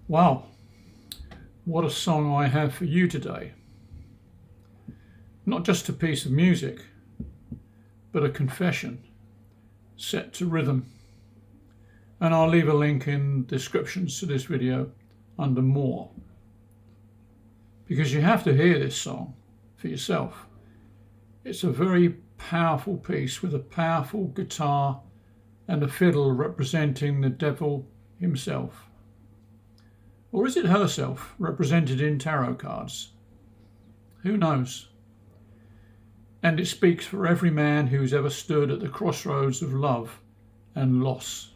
Wow, what a song I have for you today. Not just a piece of music, but a confession set to rhythm. And I'll leave a link in descriptions to this video under more. Because you have to hear this song for yourself. It's a very powerful piece with a powerful guitar and a fiddle representing the devil himself. Or is it herself, represented in tarot cards? Who knows? And it speaks for every man who's ever stood at the crossroads of love and loss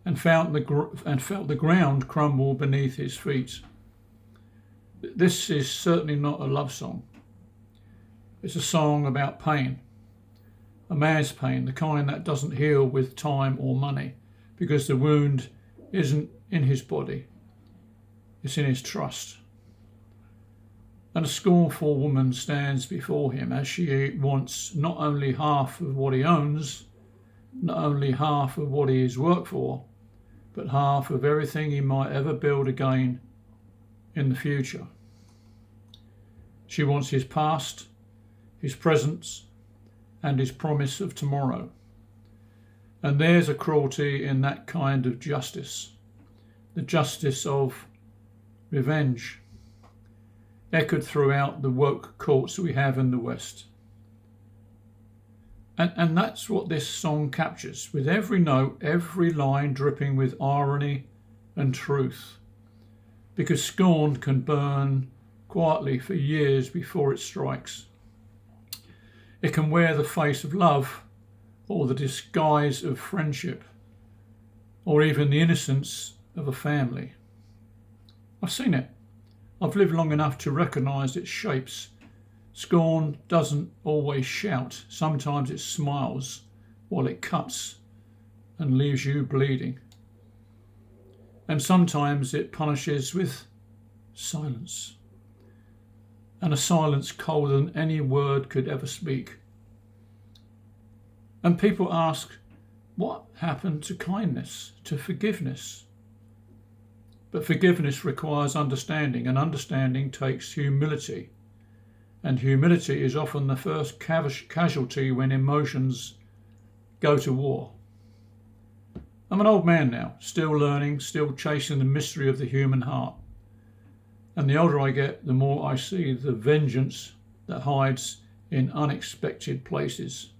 and felt the ground crumble beneath his feet. This is certainly not a love song. It's a song about pain, a man's pain, the kind that doesn't heal with time or money, because the wound isn't in his body, it's in his trust. And a scornful woman stands before him as she wants not only half of what he owns, not only half of what he has worked for, but half of everything he might ever build again in the future. She wants his past, his present, and his promise of tomorrow. And there's a cruelty in that kind of justice, the justice of revenge, echoed throughout the woke courts we have in the West. And that's what this song captures, with every note, every line dripping with irony and truth. Because scorn can burn quietly for years before it strikes. It can wear the face of love, or the disguise of friendship, or even the innocence of a family. I've seen it. I've lived long enough to recognise its shapes. Scorn doesn't always shout. Sometimes it smiles while it cuts and leaves you bleeding. And sometimes it punishes with silence. And a silence colder than any word could ever speak. And people ask, what happened to kindness, to forgiveness? But forgiveness requires understanding, and understanding takes humility. And humility is often the first casualty when emotions go to war. I'm an old man now, still learning, still chasing the mystery of the human heart. And the older I get, the more I see the vengeance that hides in unexpected places.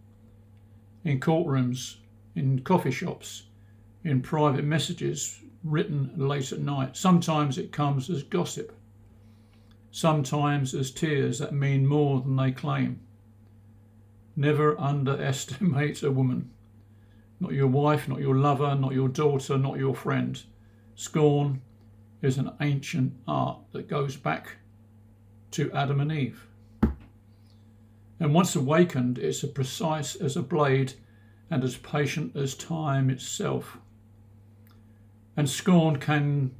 In courtrooms, in coffee shops, in private messages written late at night. Sometimes it comes as gossip. Sometimes as tears that mean more than they claim. Never underestimate a woman. Not your wife, not your lover, not your daughter, not your friend. Scorn is an ancient art that goes back to Adam and Eve. And once awakened, it's as precise as a blade and as patient as time itself. And scorn can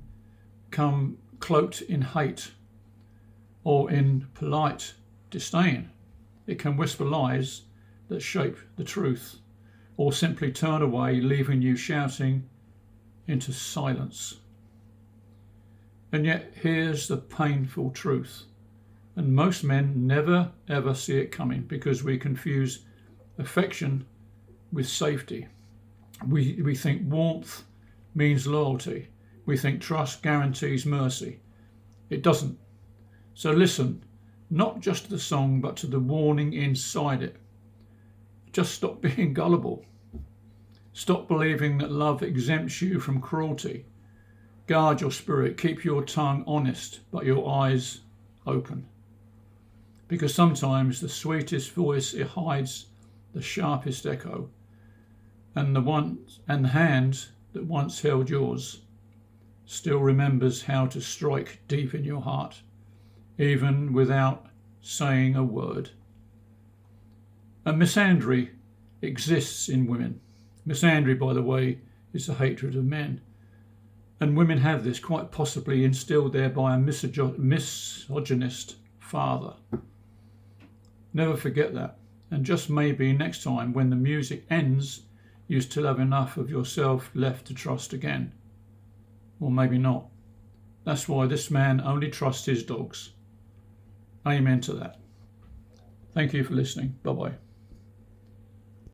come cloaked in hate or in polite disdain. It can whisper lies that shape the truth, or simply turn away, leaving you shouting into silence. And yet here's the painful truth, and most men never ever see it coming, because we confuse affection with safety. We think warmth means loyalty. We think trust guarantees mercy. It doesn't. So listen, not just to the song, but to the warning inside it. Just stop being gullible. Stop believing that love exempts you from cruelty. Guard your spirit, keep your tongue honest, but your eyes open. Because sometimes the sweetest voice, it hides the sharpest echo, and the hand that once held yours still remembers how to strike deep in your heart, even without saying a word. And misandry exists in women. Misandry, by the way, is the hatred of men. And women have this, quite possibly instilled there by a misogynist father. Never forget that. And just maybe next time when the music ends, you still have enough of yourself left to trust again. Or maybe not. That's why this man only trusts his dogs. Amen to that. Thank you for listening. Bye-bye.